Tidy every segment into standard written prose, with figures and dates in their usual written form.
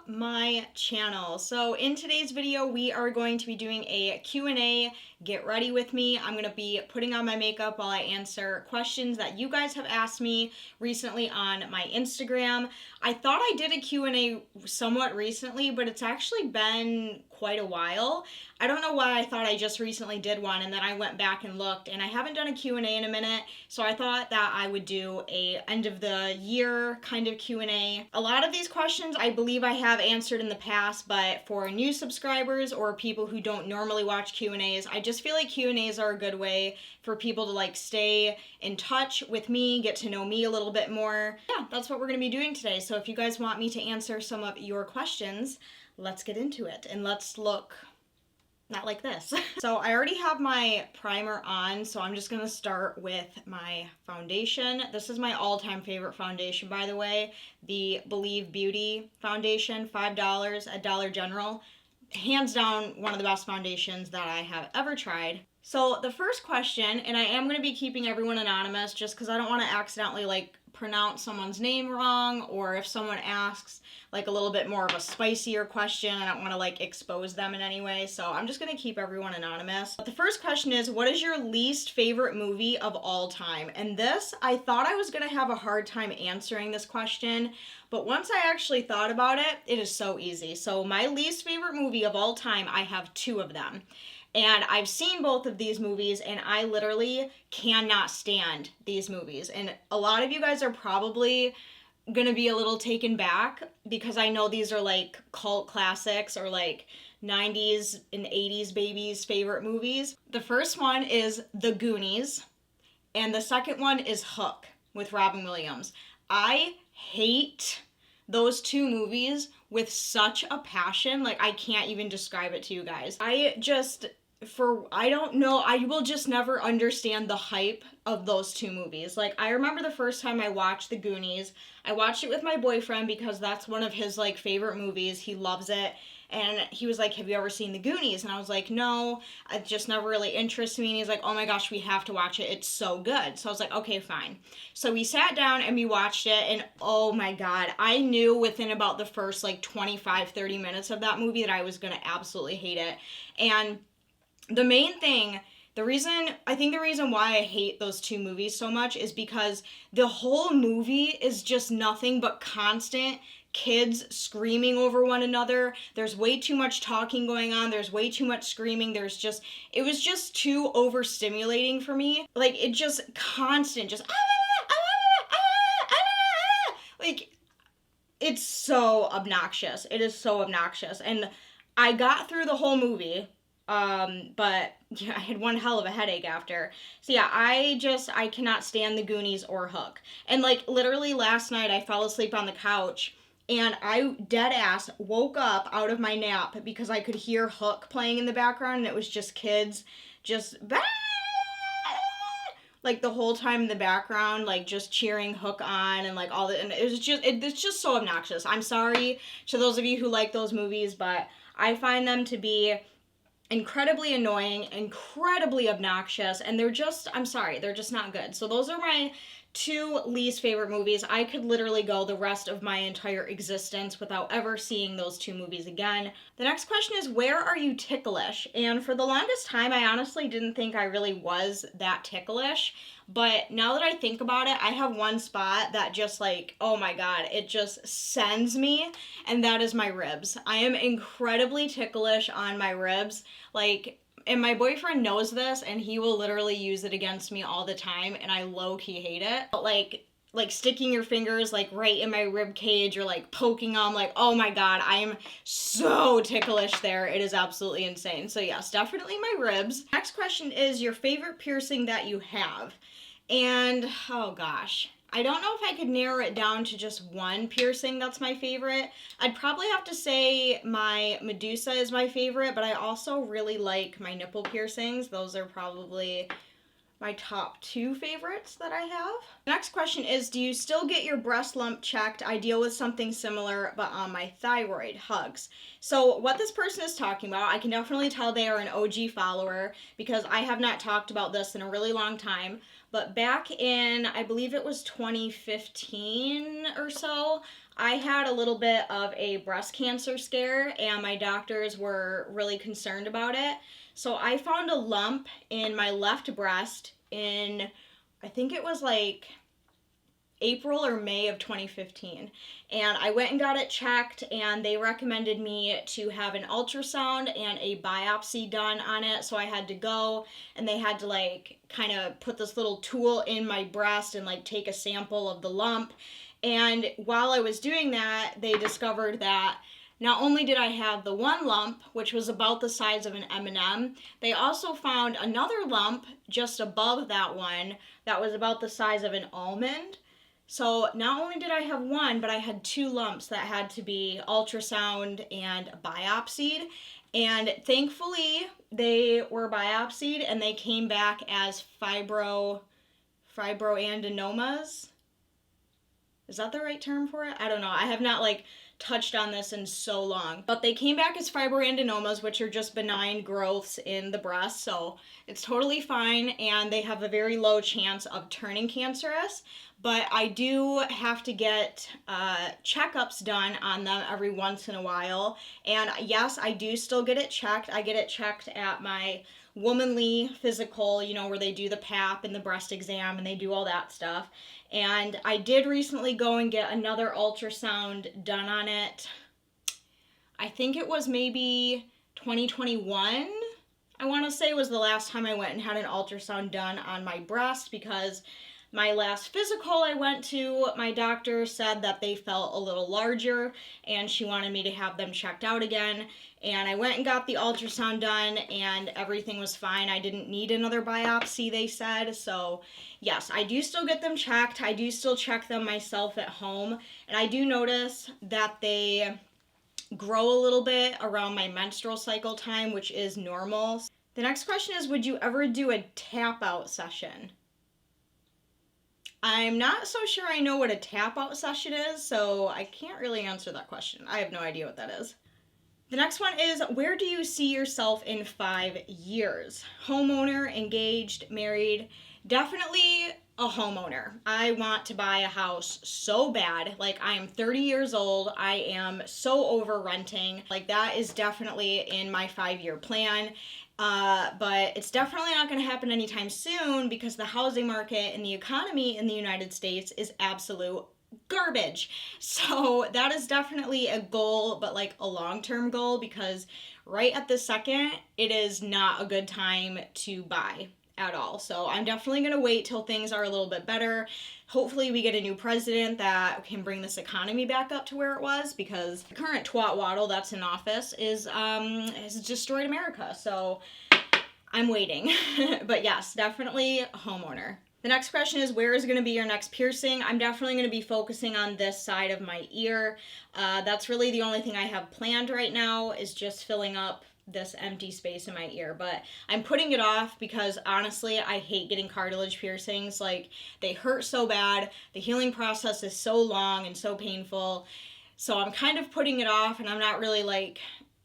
my channel. So in today's video, we are going to be doing a Q&A. Get ready with me. I'm going to be putting on my makeup while I answer questions that you guys have asked me recently on my Instagram. I thought I did a Q&A somewhat recently, but it's actually been quite a while. I don't know why I thought I just recently did one, and then I went back and looked, and I haven't done a Q&A in a minute, so I thought that I would do a end of the year kind of Q&A. A lot of these questions I believe I have answered in the past, but for new subscribers or people who don't normally watch Q&As, I just feel like Q&As are a good way for people to like stay in touch with me, get to know me a little bit more. Yeah, that's what we're going to be doing today. So if you guys want me to answer some of your questions, let's get into it and let's look not like this. So I already have my primer on, so I'm just gonna start with my foundation. This is my all-time favorite foundation, by the way. The Believe Beauty foundation, $5 at Dollar General. Hands down, one of the best foundations that I have ever tried. So the first question, and I am gonna be keeping everyone anonymous just because I don't wanna accidentally like pronounce someone's name wrong, or if someone asks like a little bit more of a spicier question, I don't want to like expose them in any way, so I'm just going to keep everyone anonymous. But the first question is, what is your least favorite movie of all time? And this, I thought I was going to have a hard time answering this question, but once I actually thought about it, it is so easy. So my least favorite movie of all time, I have two of them. And I've seen both of these movies, and I literally cannot stand these movies. And a lot of you guys are probably gonna be a little taken back because I know these are like cult classics or like 90s and 80s babies' favorite movies. The first one is The Goonies, and the second one is Hook with Robin Williams. I hate those two movies with such a passion, like I can't even describe it to you guys. I don't know, I will just never understand the hype of those two movies. Like, I remember the first time I watched The Goonies, I watched it with my boyfriend because that's one of his, like, favorite movies. He loves it. And he was like, have you ever seen The Goonies? And I was like, no, it just never really interested me. And he's like, oh my gosh, we have to watch it. It's so good. So I was like, okay, fine. So we sat down and we watched it, and oh my God, I knew within about the first, like, 25, 30 minutes of that movie that I was going to absolutely hate it. And the main thing, the reason why I hate those two movies so much is because the whole movie is just nothing but constant kids screaming over one another. There's way too much talking going on. There's way too much screaming. It was just too overstimulating for me. Like, it just constant, just like, it's so obnoxious. It is so obnoxious. And I got through the whole movie. But yeah, I had one hell of a headache after. So yeah, I cannot stand The Goonies or Hook. And like literally last night I fell asleep on the couch and I dead ass woke up out of my nap because I could hear Hook playing in the background, and it was just kids just like the whole time in the background, like just cheering Hook on and like all the, and it's just so obnoxious. I'm sorry to those of you who like those movies, but I find them to be incredibly annoying, incredibly obnoxious, and I'm sorry, they're just not good. So those are my two least favorite movies. I could literally go the rest of my entire existence without ever seeing those two movies again. The next question is, where are you ticklish? And for the longest time, I honestly didn't think I really was that ticklish. But now that I think about it, I have one spot that just like, oh my God, it just sends me, and that is my ribs. I am incredibly ticklish on my ribs. Like, and my boyfriend knows this, and he will literally use it against me all the time, and I low-key hate it. But like sticking your fingers like right in my rib cage or like poking them, like, oh my God, I am so ticklish there. It is absolutely insane. So yes, definitely my ribs. Next question is your favorite piercing that you have. And oh gosh, I don't know if I could narrow it down to just one piercing that's my favorite. I'd probably have to say my Medusa is my favorite, but I also really like my nipple piercings. Those are probably my top two favorites that I have. Next question is, do you still get your breast lump checked? I deal with something similar, but on my thyroid. Hugs. So what this person is talking about, I can definitely tell they are an OG follower because I have not talked about this in a really long time. But back in, I believe it was 2015 or so, I had a little bit of a breast cancer scare, and my doctors were really concerned about it. So I found a lump in my left breast in, I think it was like April or May of 2015. And I went and got it checked, and they recommended me to have an ultrasound and a biopsy done on it. So I had to go, and they had to like kind of put this little tool in my breast and like take a sample of the lump. And while I was doing that, they discovered that not only did I have the one lump, which was about the size of an M&M, they also found another lump just above that one that was about the size of an almond. So not only did I have one, but I had two lumps that had to be ultrasound and biopsied. And thankfully, they were biopsied and they came back as fibroadenomas. Is that the right term for it? I don't know. I have not like touched on this in so long. But they came back as fibroadenomas, which are just benign growths in the breast. So it's totally fine, and they have a very low chance of turning cancerous. But I do have to get checkups done on them every once in a while. And yes, I do still get it checked. I get it checked at my womanly physical, you know, where they do the pap and the breast exam and they do all that stuff. And I did recently go and get another ultrasound done on it. I think it was maybe 2021, I want to say, was the last time I went and had an ultrasound done on my breast, because my last physical I went to, my doctor said that they felt a little larger and she wanted me to have them checked out again. And I went and got the ultrasound done and everything was fine. I didn't need another biopsy, they said. So yes, I do still get them checked. I do still check them myself at home. And I do notice that they grow a little bit around my menstrual cycle time, which is normal. The next question is, would you ever do a tap out session? I'm not so sure I know what a tap out session is, so I can't really answer that question. I have no idea what that is. The next one is, where do you see yourself in 5 years? Homeowner, engaged, married? Definitely a homeowner. I want to buy a house so bad. Like, I am 30 years old. I am so over renting. Like, that is definitely in my 5-year plan. But it's definitely not going to happen anytime soon, because the housing market and the economy in the United States is absolute garbage. So that is definitely a goal, but like a long-term goal, because right at this second, it is not a good time to buy at all. So I'm definitely going to wait till things are a little bit better. Hopefully we get a new president that can bring this economy back up to where it was, because the current twat waddle that's in office has destroyed America. So I'm waiting. But yes, definitely a homeowner. The next question is, where is going to be your next piercing? I'm definitely going to be focusing on this side of my ear. That's really the only thing I have planned right now, is just filling up this empty space in my ear. But I'm putting it off because honestly, I hate getting cartilage piercings. Like, they hurt so bad. The healing process is so long and so painful. So I'm kind of putting it off, and I'm not really like,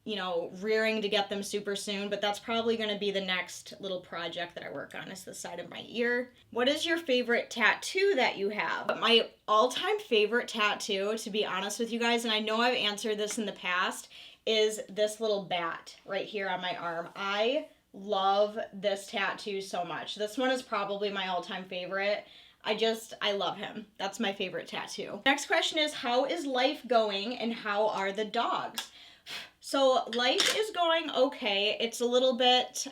you know, rearing to get them super soon, but that's probably going to be the next little project that I work on, is the side of my ear. What is your favorite tattoo that you have? My all-time favorite tattoo, to be honest with you guys, and I know I've answered this in the past, is this little bat right here on my arm. I love this tattoo so much. This one is probably my all-time favorite. I love him. That's my favorite tattoo. Next question is, how is life going and how are the dogs? So life is going okay. It's a little bit,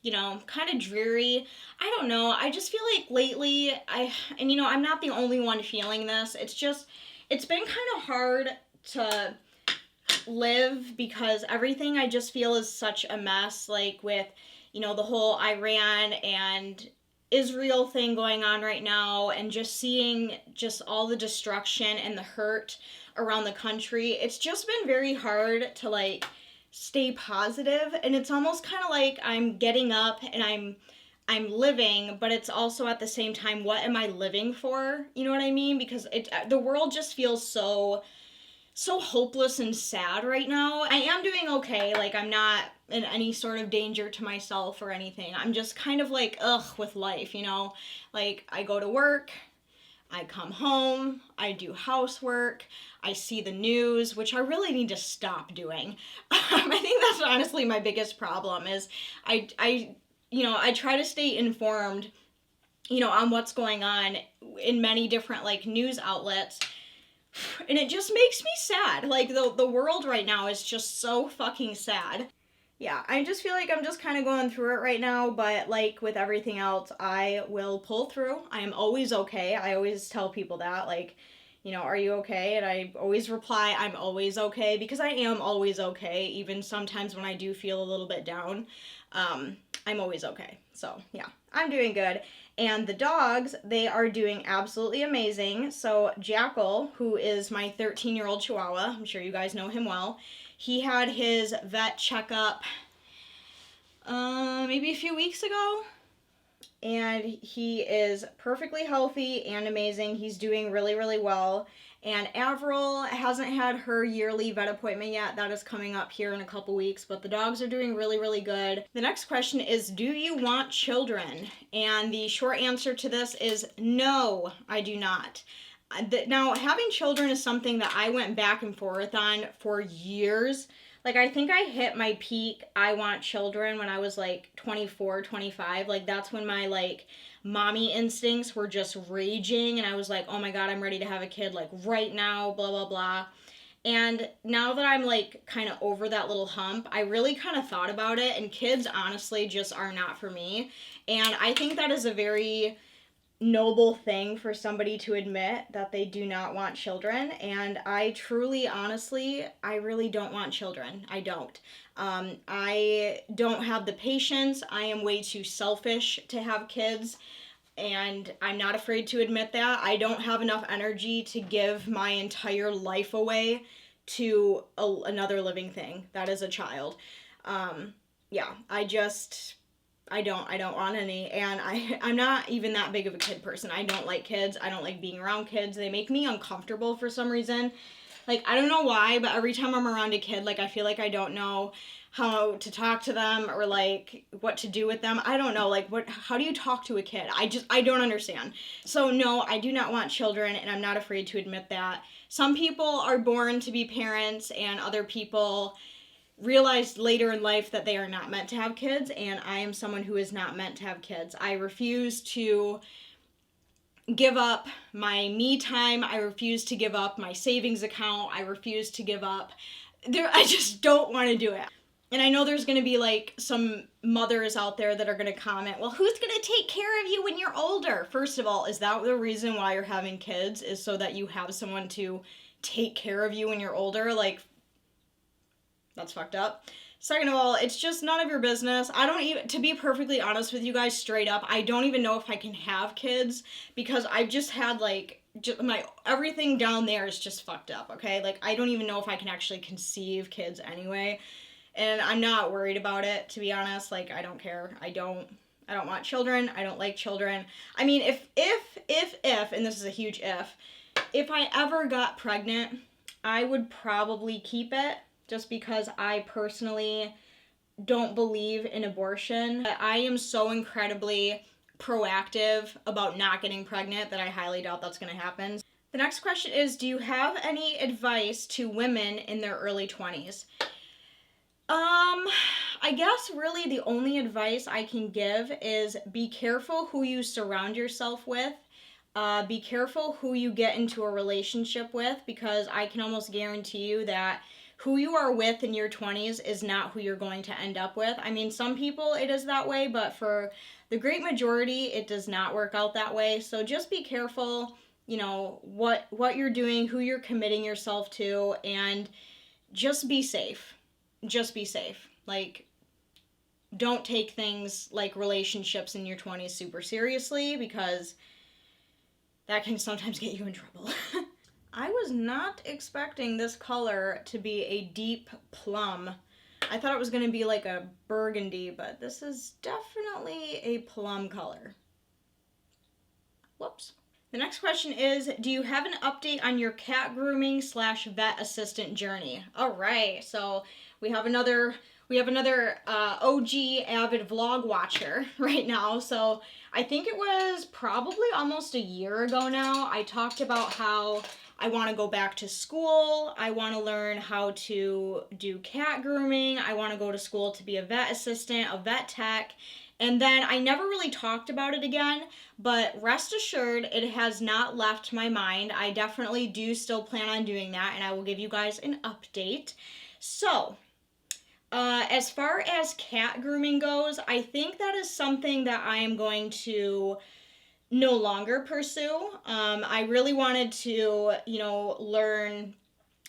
you know, kind of dreary. I don't know. I just feel like lately, and you know, I'm not the only one feeling this. It's been kind of hard to live, because everything I just feel is such a mess, like with, you know, the whole Iran and Israel thing going on right now, and just seeing just all the destruction and the hurt around the country. It's just been very hard to like stay positive, and it's almost kind of like I'm getting up and I'm living, but it's also at the same time, what am I living for? You know what I mean? Because the world just feels so hopeless and sad right now. I am doing okay. Like, I'm not in any sort of danger to myself or anything. I'm just kind of like, ugh, with life, you know? Like, I go to work, I come home, I do housework, I see the news, which I really need to stop doing. I think that's honestly my biggest problem is I try to stay informed, on what's going on in many different like news outlets. And it just makes me sad. Like the world right now is just so fucking sad. Yeah, I just feel like I'm just kind of going through it right now, but like with everything else, I will pull through. I am always okay. I always tell people that, like, are you okay? And I always reply, I'm always okay, because I am always okay, even sometimes when I do feel a little bit down. I'm always okay. So, yeah, I'm doing good. And the dogs, they are doing absolutely amazing. So, Jackal, who is my 13-year-old Chihuahua, I'm sure you guys know him well, he had his vet checkup maybe a few weeks ago, and he is perfectly healthy and amazing. He's doing really, really well. And Avril hasn't had her yearly vet appointment yet. That is coming up here in a couple weeks, but the dogs are doing really, really good. The next question is, do you want children? And the short answer to this is no, I do not. Now, having children is something that I went back and forth on for years. Like, I think I hit my peak I want children when I was like 24, 25. Like, that's when my like mommy instincts were just raging, and I was like, oh my god, I'm ready to have a kid like right now, blah blah blah. And now that I'm like kind of over that little hump, I really kind of thought about it, and kids honestly just are not for me. And I think that is a very noble thing for somebody to admit, that they do not want children. And I truly, honestly, I really don't want children. I don't. I don't have the patience. I am way too selfish to have kids, and I'm not afraid to admit that. I don't have enough energy to give my entire life away to another living thing that is a child. Yeah, I don't want any, and I'm not even that big of a kid person. I don't like kids. I don't like being around kids. They make me uncomfortable for some reason. Like, I don't know why, but every time I'm around a kid, like, I feel like I don't know how to talk to them or like what to do with them. I don't know, like, how do you talk to a kid? I don't understand. So no, I do not want children, and I'm not afraid to admit that. Some people are born to be parents, and other people realized later in life that they are not meant to have kids, and I am someone who is not meant to have kids. I refuse to give up my me time. I refuse to give up my savings account. I refuse to give up I just don't want to do it. And I know there's going to be like some mothers out there that are going to comment, well, who's going to take care of you when you're older? First of all, is that the reason why you're having kids, is so that you have someone to take care of you when you're older? Like, that's fucked up. Second of all, it's just none of your business. I don't even, to be perfectly honest with you guys, straight up, I don't even know if I can have kids, because I've just had like, my everything down there is just fucked up, okay? Like, I don't even know if I can actually conceive kids anyway, and I'm not worried about it, to be honest. Like, I don't care. I don't want children. I don't like children. I mean, if, and this is a huge if I ever got pregnant, I would probably keep it, just because I personally don't believe in abortion. I am so incredibly proactive about not getting pregnant that I highly doubt that's going to happen. The next question is, do you have any advice to women in their early 20s? I guess really the only advice I can give is be careful who you surround yourself with. Be careful who you get into a relationship with, because I can almost guarantee you that who you are with in your 20s is not who you're going to end up with. I mean, some people it is that way, but for the great majority, it does not work out that way. So just be careful, what you're doing, who you're committing yourself to, and just be safe. Just be safe. Like, don't take things like relationships in your 20s super seriously, because that can sometimes get you in trouble. I was not expecting this color to be a deep plum. I thought it was going to be like a burgundy, but this is definitely a plum color. Whoops. The next question is, do you have an update on your cat grooming / vet assistant journey? All right, so we have another we have another OG avid vlog watcher right now. So I think it was probably almost a year ago now, I talked about how I want to go back to school. I want to learn how to do cat grooming. I want to go to school to be a vet assistant, a vet tech. And then I never really talked about it again, but rest assured, it has not left my mind. I definitely do still plan on doing that, and I will give you guys an update. So, as far as cat grooming goes, I think that is something that I am going to no longer pursue. I really wanted to, learn.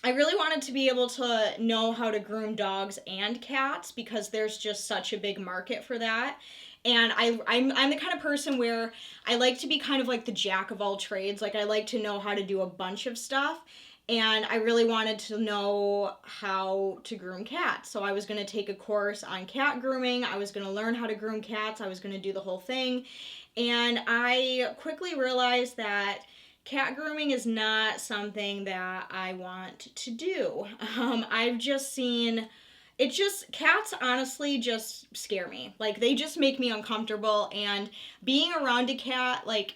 I really wanted to be able to know how to groom dogs and cats because there's just such a big market for that. And I'm the kind of person where I like to be kind of like the jack of all trades. Like I like to know how to do a bunch of stuff. And I really wanted to know how to groom cats. So I was going to take a course on cat grooming. I was going to learn how to groom cats. I was going to do the whole thing. And I quickly realized that cat grooming is not something that I want to do. I've just seen cats honestly just scare me. Like they just make me uncomfortable, and being around a cat like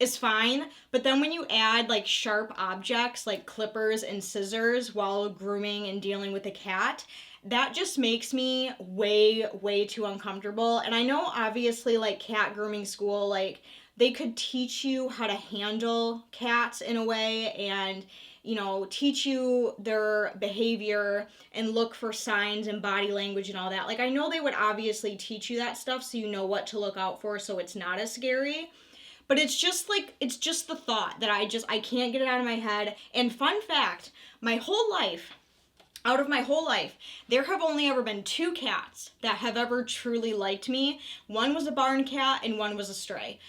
is fine, but then when you add like sharp objects like clippers and scissors while grooming and dealing with a cat, that just makes me way too uncomfortable. And I know obviously like cat grooming school, like they could teach you how to handle cats in a way and teach you their behavior and look for signs and body language and all that. Like I know they would obviously teach you that stuff so you know what to look out for so it's not as scary. But it's just the thought that I can't get it out of my head. And fun fact, out of my whole life, there have only ever been 2 cats that have ever truly liked me. One was a barn cat and one was a stray.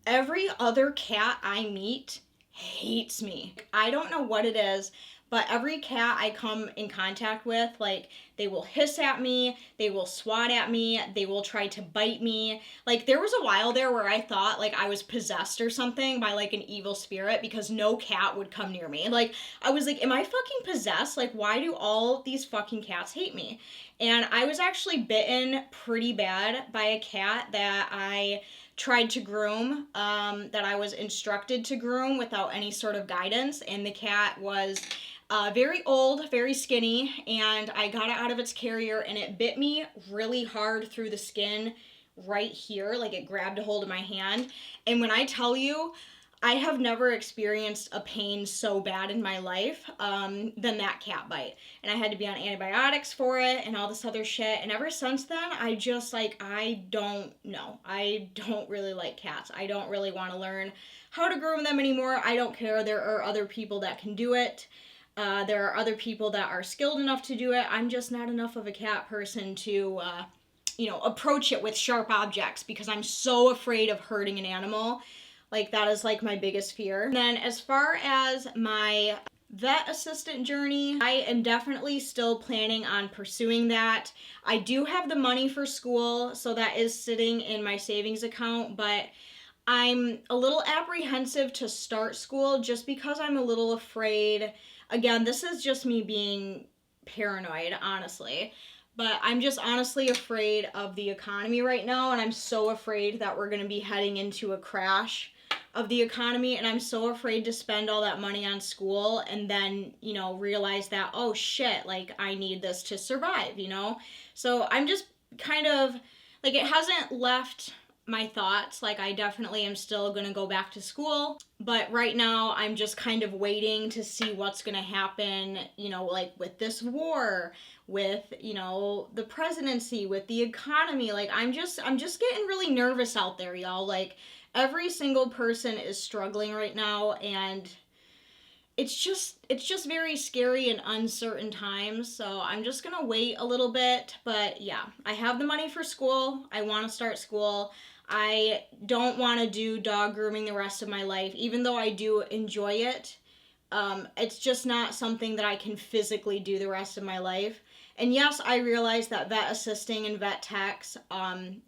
Every other cat I meet hates me. I don't know what it is, but every cat I come in contact with, like, they will hiss at me, they will swat at me, they will try to bite me. Like, there was a while there where I thought, like, I was possessed or something by, like, an evil spirit because no cat would come near me. Like, I was like, am I fucking possessed? Like, why do all these fucking cats hate me? And I was actually bitten pretty bad by a cat that I tried to groom, that I was instructed to groom without any sort of guidance, and the cat was very old, very skinny, and I got it out of its carrier and it bit me really hard through the skin right here, like it grabbed a hold of my hand. And when I tell you, I have never experienced a pain so bad in my life than that cat bite. And I had to be on antibiotics for it and all this other shit. And ever since then, I just I don't know. I don't really like cats. I don't really want to learn how to groom them anymore. I don't care. There are other people that can do it. There are other people that are skilled enough to do it. I'm just not enough of a cat person to, approach it with sharp objects because I'm so afraid of hurting an animal. Like, that is, like, my biggest fear. And then as far as my vet assistant journey, I am definitely still planning on pursuing that. I do have the money for school, so that is sitting in my savings account, but I'm a little apprehensive to start school just because I'm a little afraid. Again, this is just me being paranoid, honestly. But I'm just honestly afraid of the economy right now, and I'm so afraid that we're going to be heading into a crash of the economy, and I'm so afraid to spend all that money on school and then, realize that, oh shit, like, I need this to survive, So I'm just kind of, like, it hasn't left my thoughts. Like, I definitely am still gonna go back to school, but right now I'm just kind of waiting to see what's gonna happen, like with this war, with, the presidency, with the economy. Like, I'm just getting really nervous out there, y'all. Like, every single person is struggling right now, and it's just very scary and uncertain times. So I'm just gonna wait a little bit. But yeah, I have the money for school. I want to start school. I don't want to do dog grooming the rest of my life, even though I do enjoy it. It's just not something that I can physically do the rest of my life. And yes, I realize that vet assisting and vet techs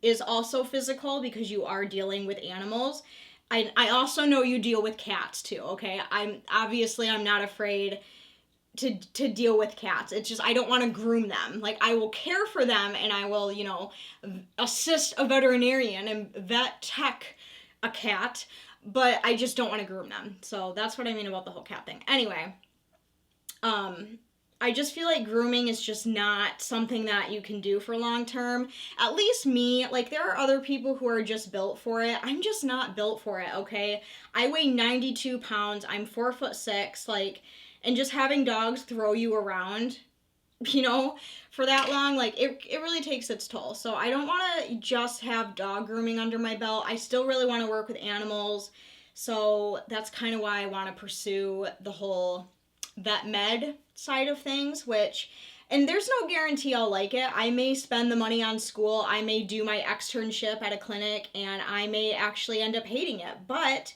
is also physical because you are dealing with animals. I also know you deal with cats too, okay? I'm not afraid to deal with cats. It's just I don't want to groom them. Like, I will care for them and I will, assist a veterinarian and vet tech a cat, but I just don't want to groom them. So that's what I mean about the whole cat thing. Anyway, I just feel like grooming is just not something that you can do for long term. At least me, like, there are other people who are just built for it. I'm just not built for it, okay? I weigh 92 pounds. I'm 4'6", like, and just having dogs throw you around, for that long, like, it really takes its toll. So I don't want to just have dog grooming under my belt. I still really want to work with animals. So that's kind of why I want to pursue the whole vet med side of things, and there's no guarantee I'll like it. I may spend the money on school, I may do my externship at a clinic, and I may actually end up hating it, but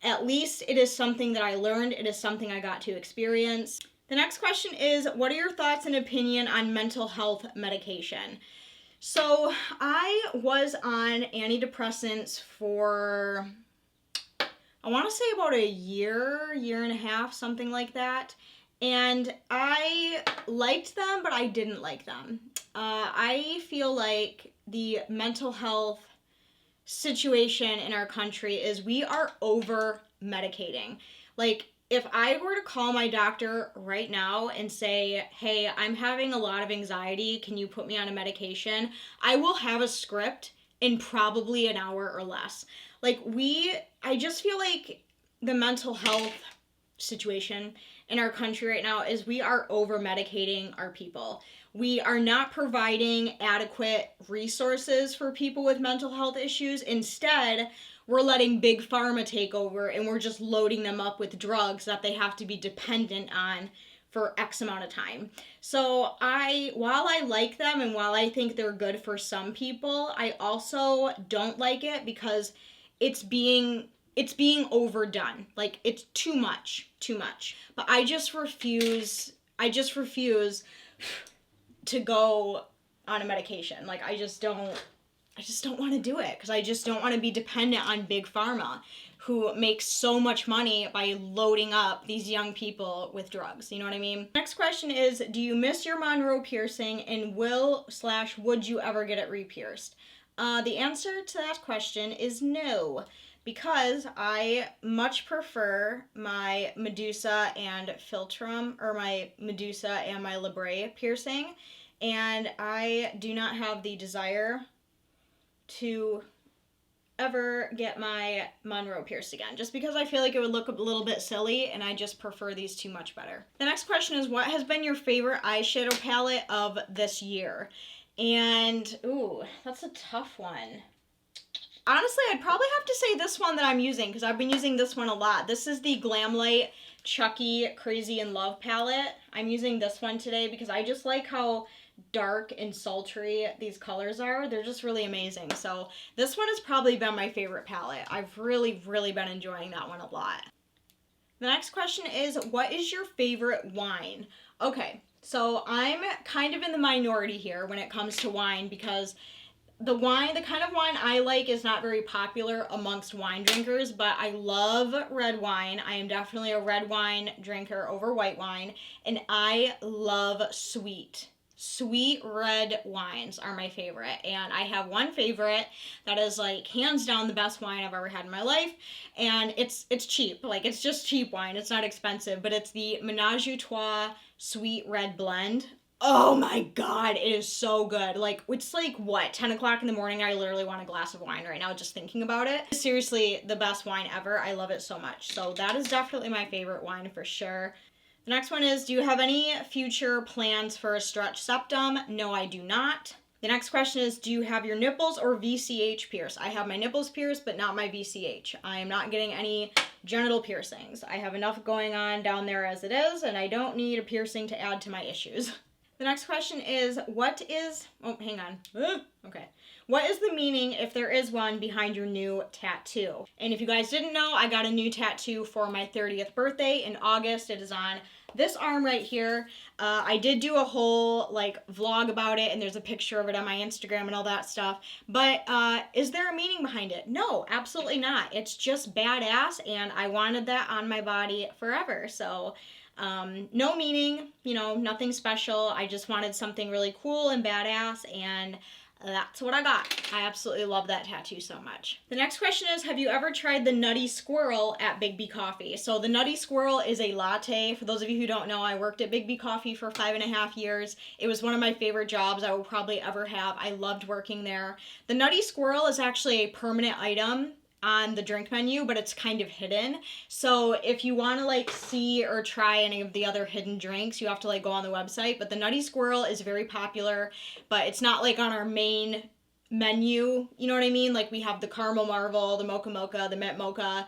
at least it is something that I learned, it is something I got to experience. The next question is, what are your thoughts and opinion on mental health medication? So I was on antidepressants for, I want to say about a year and a half, something like that. And I liked them, but I didn't like them. I feel like the mental health situation in our country is we are over medicating. Like, if I were to call my doctor right now and say, hey, I'm having a lot of anxiety, can you put me on a medication? I will have a script in probably an hour or less. Like, I just feel like the mental health situation in our country right now is we are over medicating our people. We are not providing adequate resources for people with mental health issues. Instead, we're letting big pharma take over and we're just loading them up with drugs that they have to be dependent on for X amount of time. So while I like them and while I think they're good for some people, I also don't like it because it's being overdone. Like, it's too much. But I just refuse to go on a medication. Like, I just don't want to do it because I just don't want to be dependent on big pharma who makes so much money by loading up these young people with drugs. You know what I mean? Next question is, do you miss your Monroe piercing, and would you ever get it re-pierced? The answer to that question is no, because I much prefer my Medusa and Philtrum, or my Medusa and my Libre piercing, and I do not have the desire to ever get my Monroe pierced again, just because I feel like it would look a little bit silly, and I just prefer these two much better. The next question is, what has been your favorite eyeshadow palette of this year? And, ooh, that's a tough one. Honestly, I'd probably have to say this one that I'm using, because I've been using this one a lot. This is the Glamlight Chucky Crazy in Love palette. I'm using this one today because I just like how dark and sultry these colors are. They're just really amazing. So this one has probably been my favorite palette. I've really, really been enjoying that one a lot. The next question is, what is your favorite wine? Okay, so I'm kind of in the minority here when it comes to wine, because the kind of wine I like is not very popular amongst wine drinkers, but I love red wine. I am definitely a red wine drinker over white wine, and I love sweet red wines are my favorite. And I have one favorite that is, like, hands down the best wine I've ever had in my life, and it's cheap. Like, it's just cheap wine. It's not expensive, but it's the Menage a Trois Sweet Red Blend. Oh my god, it is so good. Like, it's like, what, 10 o'clock in the morning? I literally want a glass of wine right now just thinking about it. Seriously, the best wine ever. I love it so much. So that is definitely my favorite wine for sure. The next one is, do you have any future plans for a stretch septum? No, I do not. The next question is, do you have your nipples or VCH pierced? I have my nipples pierced, but not my VCH. I am not getting any genital piercings. I have enough going on down there as it is, and I don't need a piercing to add to my issues. The next question is, what is the meaning, if there is one, behind your new tattoo? And if you guys didn't know, I got a new tattoo for my 30th birthday in August. It is on this arm right here. I did do a whole, like, vlog about it, and there's a picture of it on my Instagram and all that stuff. But is there a meaning behind it? No, absolutely not. It's just badass, and I wanted that on my body forever. So No meaning, nothing special. I just wanted something really cool and badass, and that's what I got. I absolutely love that tattoo so much. The next question is, have you ever tried the Nutty Squirrel at Big B Coffee? So the Nutty Squirrel is a latte. For those of you who don't know, I worked at Big B Coffee for 5.5 years. It was one of my favorite jobs I will probably ever have. I loved working there. The Nutty Squirrel is actually a permanent item on the drink menu, but it's kind of hidden. So if you want to like see or try any of the other hidden drinks, you have to like go on the website. But the Nutty Squirrel is very popular, but it's not like on our main menu. You know what I mean? Like we have the Caramel Marvel, the Mocha Mocha, the Mint Mocha,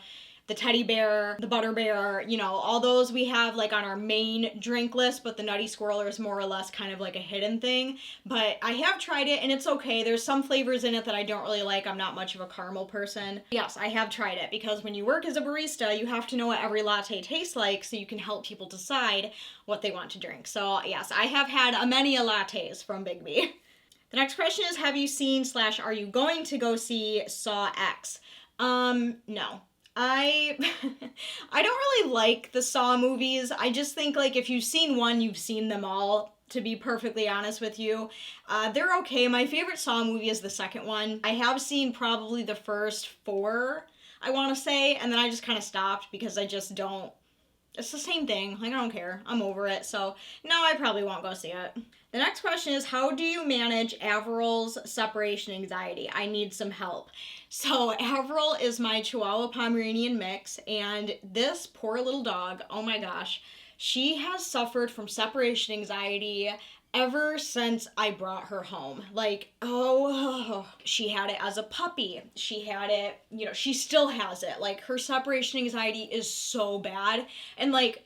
the Teddy Bear, the Butter Bear, all those we have like on our main drink list, but the Nutty Squirrel is more or less kind of like a hidden thing. But I have tried it and it's okay. There's some flavors in it that I don't really like. I'm not much of a caramel person. Yes, I have tried it because when you work as a barista, you have to know what every latte tastes like so you can help people decide what they want to drink. So yes, I have had many lattes from Big B. The next question is, have you seen / are you going to go see Saw X? No. I don't really like the Saw movies. I just think like if you've seen one, you've seen them all, to be perfectly honest with you. They're okay. My favorite Saw movie is the second one. I have seen probably the first 4, I want to say, and then I just kind of stopped because I just don't. It's the same thing. Like, I don't care. I'm over it. So, no, I probably won't go see it. The next question is, how do you manage Averil's separation anxiety? I need some help. So, Averil is my Chihuahua Pomeranian mix, and this poor little dog, oh my gosh, she has suffered from separation anxiety ever since I brought her home. Like, she had it as a puppy. She had it, she still has it. Like, her separation anxiety is so bad. And like,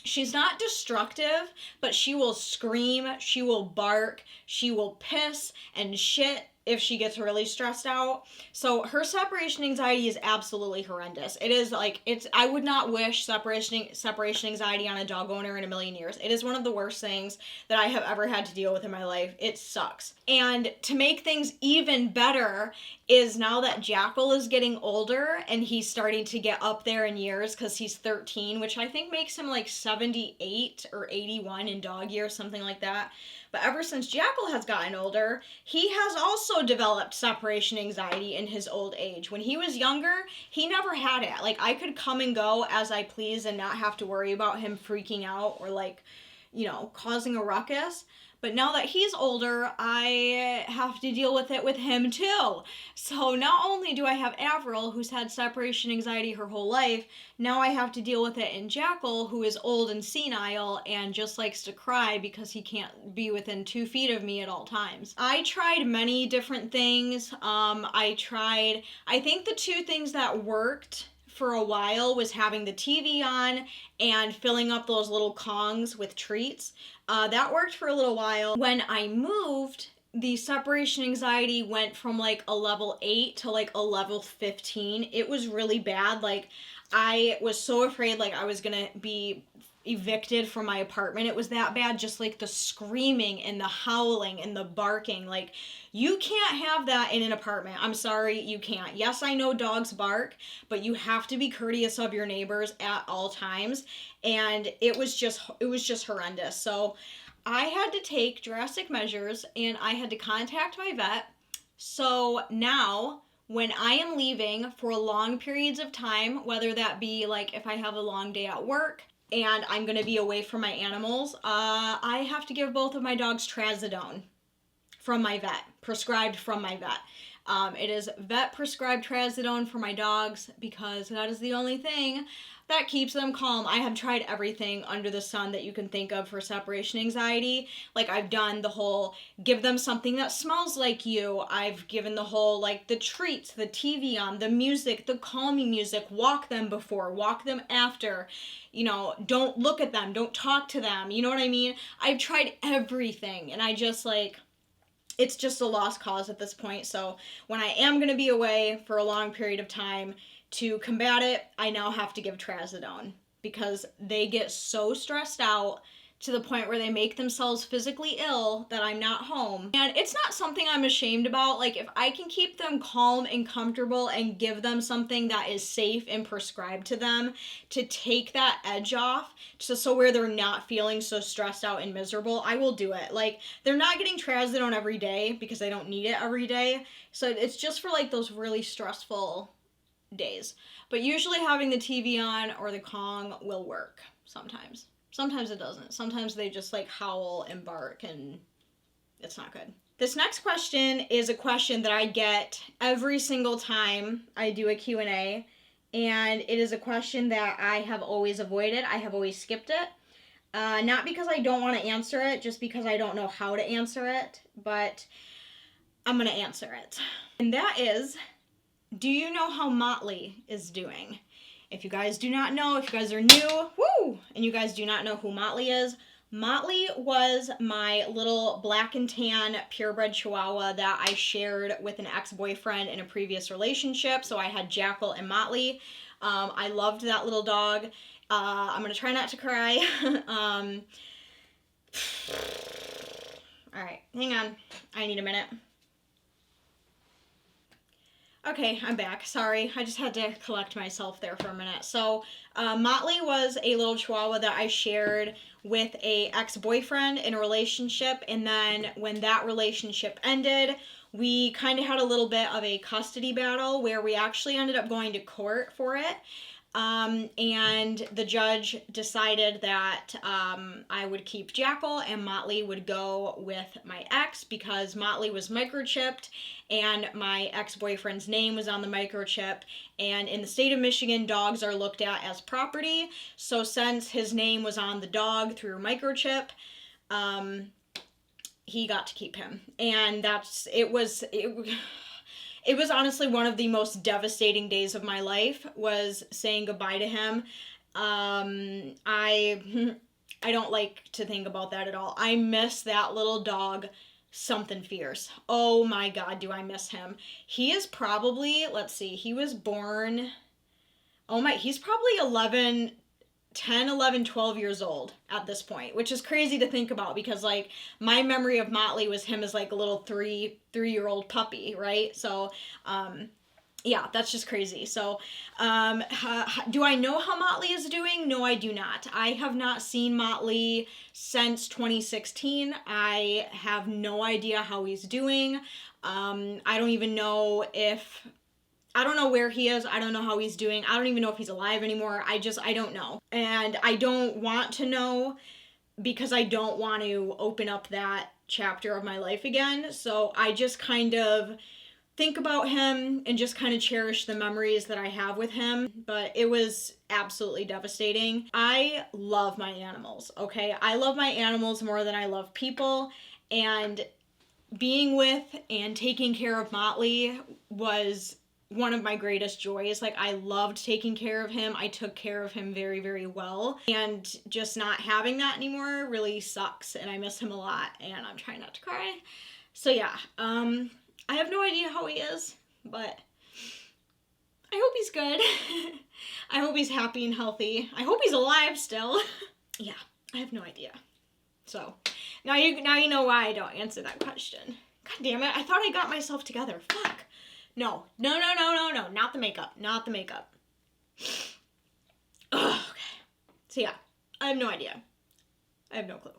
she's not destructive, but she will scream, she will bark, she will piss and shit if she gets really stressed out. So her separation anxiety is absolutely horrendous. It is like, I would not wish separation anxiety on a dog owner in a million years. It is one of the worst things that I have ever had to deal with in my life. It sucks. And to make things even better is now that Jackal is getting older and he's starting to get up there in years because he's 13, which I think makes him like 78 or 81 in dog years, something like that. But ever since Jackal has gotten older, he has also developed separation anxiety in his old age. When he was younger, he never had it. Like, I could come and go as I please and not have to worry about him freaking out or like, causing a ruckus. But now that he's older, I have to deal with it with him too. So not only do I have Avril, who's had separation anxiety her whole life, now I have to deal with it in Jackal, who is old and senile and just likes to cry because he can't be within 2 feet of me at all times. I tried many different things. I think the 2 things that worked for a while was having the TV on and filling up those little Kongs with treats. That worked for a little while. When I moved, the separation anxiety went from like a level 8 to like a level 15. It was really bad. Like, I was so afraid like I was gonna be evicted from my apartment. It was that bad. Just like the screaming and the howling and the barking. Like, you can't have that in an apartment. I'm sorry, you can't. Yes, I know dogs bark, but you have to be courteous of your neighbors at all times. And it was just horrendous. So I had to take drastic measures and I had to contact my vet. So now when I am leaving for long periods of time, whether that be like if I have a long day at work and I'm going to be away from my animals, I have to give both of my dogs trazodone from my vet, prescribed from my vet. It is vet prescribed trazodone for my dogs because that is the only thing that keeps them calm. I have tried everything under the sun that you can think of for separation anxiety. Like, I've done the whole give them something that smells like you. I've given the whole like the treats, the TV on, the music, the calming music, walk them before, walk them after. Don't look at them, don't talk to them. You know what I mean? I've tried everything and I just like, it's just a lost cause at this point. So when I am going to be away for a long period of time, to combat it, I now have to give trazodone because they get so stressed out to the point where they make themselves physically ill that I'm not home. And it's not something I'm ashamed about. Like, if I can keep them calm and comfortable and give them something that is safe and prescribed to them to take that edge off, so where they're not feeling so stressed out and miserable, I will do it. Like, they're not getting trazodone every day because I don't need it every day. So it's just for like those really stressful days. But usually having the TV on or the Kong will work sometimes. Sometimes it doesn't. Sometimes they just like howl and bark and it's not good. This next question is a question that I get every single time I do a Q&A, and it is a question that I have always avoided. I have always skipped it. Not because I don't want to answer it, just because I don't know how to answer it, but I'm going to answer it. And that is, do you know how Motley is doing? If you guys do not know, if you guys are new, and you guys do not know who Motley is, Motley was my little black and tan purebred Chihuahua that I shared with an ex-boyfriend in a previous relationship. So I had Jackal and Motley. I loved that little dog. I'm going to try not to cry. All right, hang on. I need a minute. Okay, I'm back. Sorry, I just had to collect myself there for a minute. So, Motley was a little Chihuahua that I shared with a ex-boyfriend in a relationship, and then when that relationship ended, we kind of had a little bit of a custody battle where we actually ended up going to court for it. And the judge decided that I would keep Jackal and Motley would go with my ex because Motley was microchipped and my ex-boyfriend's name was on the microchip. And in the state of Michigan, dogs are looked at as property. So since his name was on the dog through microchip, he got to keep him. And it was honestly one of the most devastating days of my life, was saying goodbye to him. I don't like to think about that at all. I miss that little dog something fierce. Oh my God, do I miss him. He is probably, let's see, he was born, he's probably 10, 11, 12 years old at this point, which is crazy to think about because like my memory of Motley was him as like a little three-year-old puppy, right? So, yeah, that's just crazy. So, do I know how Motley is doing? No, I do not. I have not seen Motley since 2016. I have no idea how he's doing. I don't even know I don't know where he is. I don't know how he's doing. I don't even know if he's alive anymore. I don't know. And I don't want to know because I don't want to open up that chapter of my life again. So I just kind of think about him and just kind of cherish the memories that I have with him. But it was absolutely devastating. I love my animals, okay? I love my animals more than I love people. And being with and taking care of Motley was one of my greatest joys. Like, I loved taking care of him. I took care of him very, very well. And just not having that anymore really sucks. And I miss him a lot. And I'm trying not to cry. So yeah, I have no idea how he is, but I hope he's good. I hope he's happy and healthy. I hope he's alive still. Yeah, I have no idea. So now you know why I don't answer that question. God damn it, I thought I got myself together. Fuck. No, not the makeup. Not the makeup. Ugh, okay. So yeah, I have no idea. I have no clue.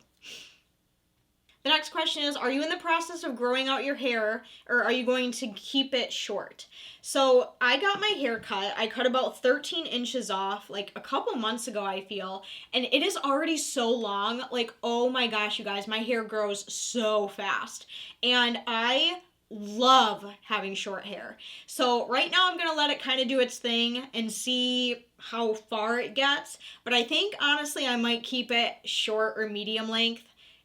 The next question is, are you in the process of growing out your hair, or are you going to keep it short? So I got my hair cut. I cut about 13 inches off like a couple months ago, I feel, and it is already so long. Like, oh my gosh, you guys, my hair grows so fast. And I love having short hair. So right now I'm going to let it kind of do its thing and see how far it gets. But I think, honestly, I might keep it short or medium length,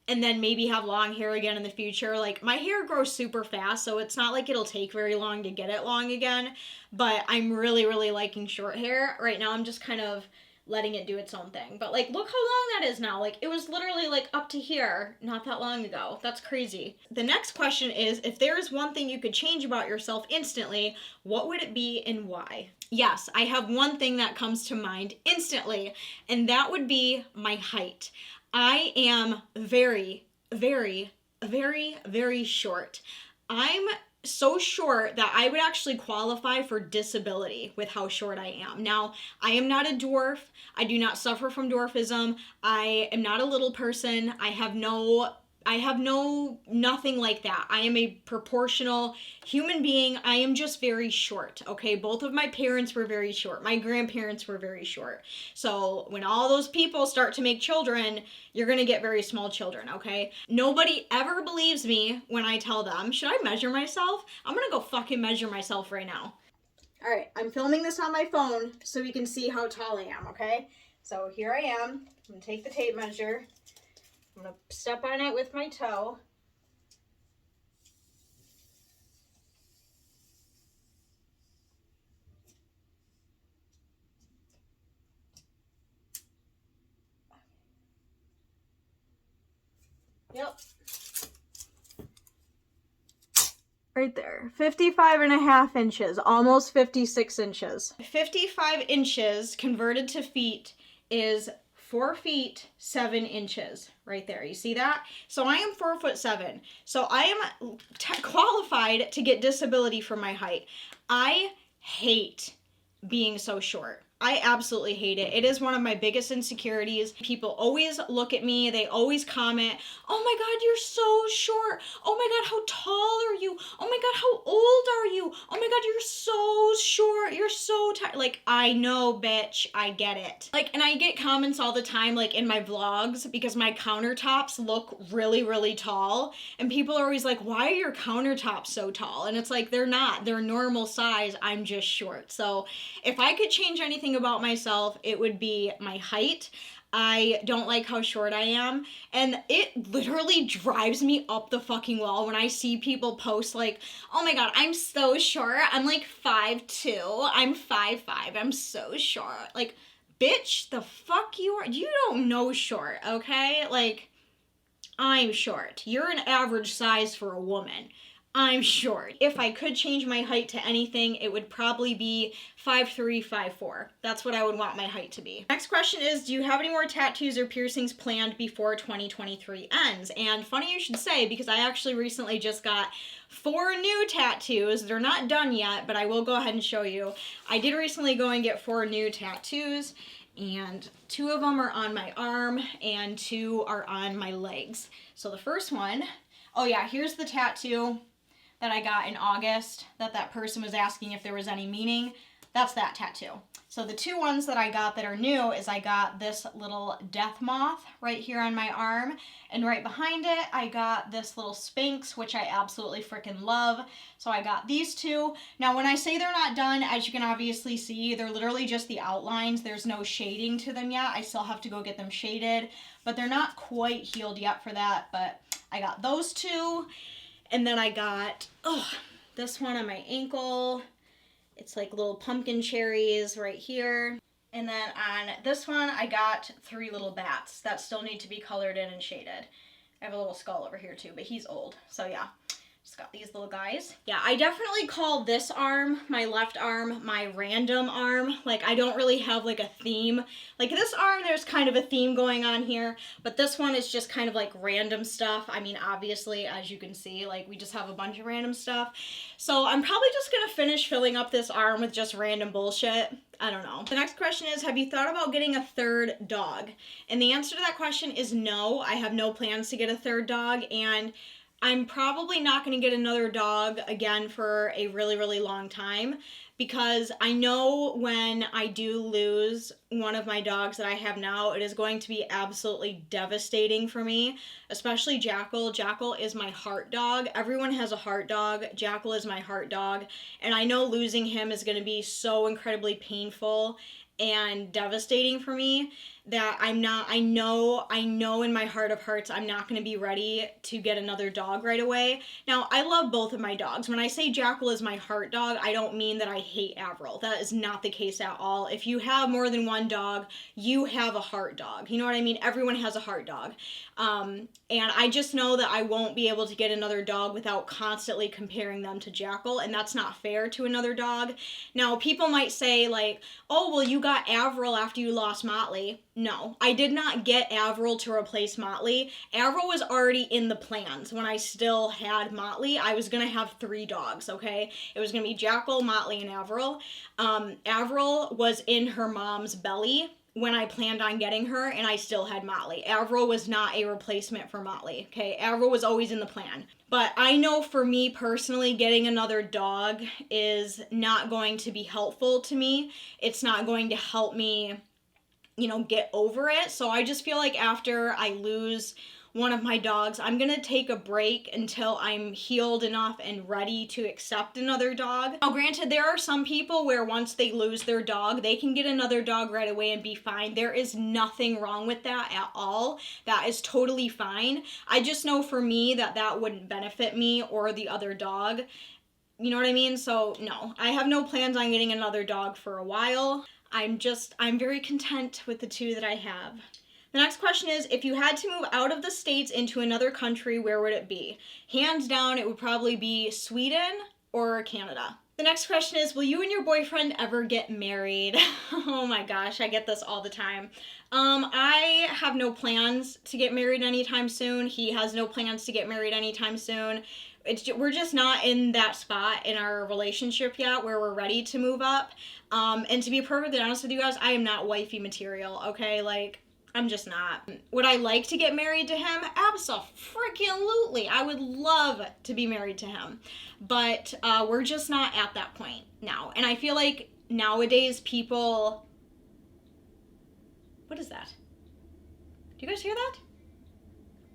and then maybe have long hair again in the future. Like, my hair grows super fast, so it's not like it'll take very long to get it long again, but I'm really, really liking short hair. Right now, I'm just kind of letting it do its own thing. But, like, look how long that is now. Like, it was literally, like, up to here not that long ago. That's crazy. The next question is, if there is one thing you could change about yourself instantly, what would it be and why? Yes, I have one thing that comes to mind instantly, and that would be my height. I am very, very, very, very short. I'm so short that I would actually qualify for disability with how short I am. Now, I am not a dwarf. I do not suffer from dwarfism. I am not a little person. I have no nothing like that. I am a proportional human being. I am just very short, okay? Both of my parents were very short. My grandparents were very short. So when all those people start to make children, you're gonna get very small children, okay? Nobody ever believes me when I tell them, should I measure myself? I'm gonna go fucking measure myself right now. All right, I'm filming this on my phone so we can see how tall I am, okay? So here I am. I'm gonna take the tape measure. I'm gonna step on it with my toe. Yep. Right there. 55.5 inches, almost 56 inches. 55 inches converted to feet is 4 feet 7 inches right there. You see that? So I am 4'7". So I am qualified to get disability for my height. I hate being so short. I absolutely hate it. It is one of my biggest insecurities. People always look at me. They always comment, oh my God, you're so short. Oh my God, how tall are you? Oh my God, how old are you? Oh my God, you're so short. You're so tired. Like, I know, bitch. I get it. Like, and I get comments all the time, like in my vlogs, because my countertops look really, really tall. And people are always like, why are your countertops so tall? And it's like, they're not. They're normal size. I'm just short. So if I could change anything about myself, it would be my height. I don't like how short I am, and it literally drives me up the fucking wall when I see people post like, oh my God, I'm so short. I'm like 5'2". I'm 5'5". I'm so short. Like, bitch, the fuck you are? You don't know short, okay? Like, I'm short. You're an average size for a woman. I'm short. If I could change my height to anything, it would probably be 5'3", 5'4". That's what I would want my height to be. Next question is, do you have any more tattoos or piercings planned before 2023 ends? And funny you should say, because I actually recently just got 4 new tattoos. They're not done yet, but I will go ahead and show you. I did recently go and get 4 new tattoos, and 2 of them are on my arm and 2 are on my legs. So the first one, oh yeah, here's the tattoo that I got in August that person was asking if there was any meaning. That's that tattoo. So the 2 ones that I got that are new is I got this little death moth right here on my arm, and right behind it I got this little sphinx, which I absolutely freaking love. So I got these 2. Now when I say they're not done, as you can obviously see, they're literally just the outlines. There's no shading to them yet. I still have to go get them shaded, but they're not quite healed yet for that. But I got those 2. And then I got, this one on my ankle. It's like little pumpkin cherries right here. And then on this one, I got 3 little bats that still need to be colored in and shaded. I have a little skull over here too, but he's old. So yeah, just got these little guys. Yeah, I definitely call this arm, my left arm, my random arm. Like, I don't really have like a theme. Like this arm, there's kind of a theme going on here, but this one is just kind of like random stuff. I mean, obviously, as you can see, like we just have a bunch of random stuff. So I'm probably just gonna finish filling up this arm with just random bullshit. I don't know. The next question is, have you thought about getting a 3rd dog? And the answer to that question is no. I have no plans to get a 3rd dog, and I'm probably not going to get another dog again for a really, really long time, because I know when I do lose one of my dogs that I have now, it is going to be absolutely devastating for me, especially Jackal. Jackal is my heart dog. Everyone has a heart dog. Jackal is my heart dog, and I know losing him is going to be so incredibly painful and devastating for me that I know in my heart of hearts I'm not going to be ready to get another dog right away. Now, I love both of my dogs. When I say Jackal is my heart dog, I don't mean that I hate Avril. That is not the case at all. If you have more than one dog, you have a heart dog. You know what I mean? Everyone has a heart dog. And I just know that I won't be able to get another dog without constantly comparing them to Jackal, and that's not fair to another dog. Now, people might say like, oh, well, you got Avril after you lost Motley. No, I did not get Avril to replace Motley. Avril was already in the plans when I still had Motley. I was gonna have 3 dogs, okay? It was gonna be Jackal, Motley, and Avril. Avril was in her mom's belly when I planned on getting her, and I still had Motley. Avril was not a replacement for Motley, okay? Avril was always in the plan. But I know for me personally, getting another dog is not going to be helpful to me. It's not going to help me, get over it. So I just feel like after I lose one of my dogs, I'm gonna take a break until I'm healed enough and ready to accept another dog. Now, granted, there are some people where once they lose their dog, they can get another dog right away and be fine. There is nothing wrong with that at all. That is totally fine. I just know for me that wouldn't benefit me or the other dog. You know what I mean? So no, I have no plans on getting another dog for a while. I'm very content with the 2 that I have. The next question is, if you had to move out of the States into another country, where would it be? Hands down, it would probably be Sweden or Canada. The next question is, will you and your boyfriend ever get married? Oh my gosh, I get this all the time. I have no plans to get married anytime soon. He has no plans to get married anytime soon. We're just not in that spot in our relationship yet where we're ready to move up. And to be perfectly honest with you guys, I am not wifey material, okay? Like, I'm just not. Would I like to get married to him? Abso-freaking-lutely. I would love to be married to him. But we're just not at that point now. And I feel like nowadays people... What is that? Do you guys hear that?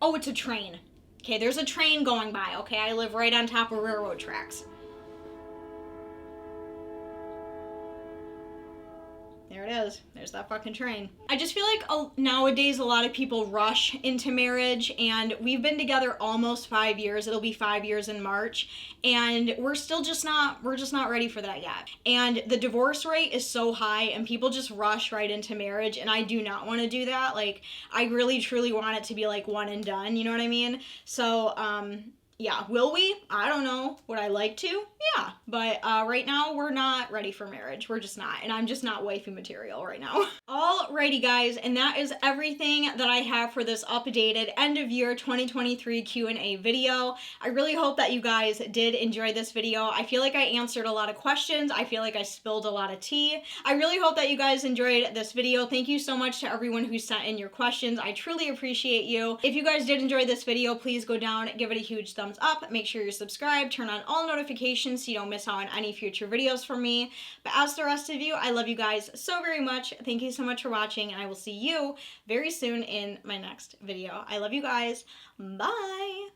Oh, it's a train. Okay, there's a train going by, okay? I live right on top of railroad tracks. There it is. There's that fucking train. I just feel like nowadays a lot of people rush into marriage, and we've been together almost 5 years. It'll be 5 years in March, and we're just not ready for that yet. And the divorce rate is so high, and people just rush right into marriage, and I do not want to do that. Like, I really truly want it to be like one and done, you know what I mean? So, yeah, will we? I don't know. Would I like to? Yeah, but right now we're not ready for marriage. We're just not, and I'm just not wifey material right now. Alrighty guys, and that is everything that I have for this updated end of year 2023 Q&A video. I really hope that you guys did enjoy this video. I feel like I answered a lot of questions. I feel like I spilled a lot of tea. I really hope that you guys enjoyed this video. Thank you so much to everyone who sent in your questions. I truly appreciate you. If you guys did enjoy this video, please go down, give it a huge thumbs up, make sure you're subscribed, turn on all notifications so you don't miss out on any future videos from me. But as the rest of you, I love you guys so very much. Thank you so much for watching, and I will see you very soon in my next video. I love you guys. Bye.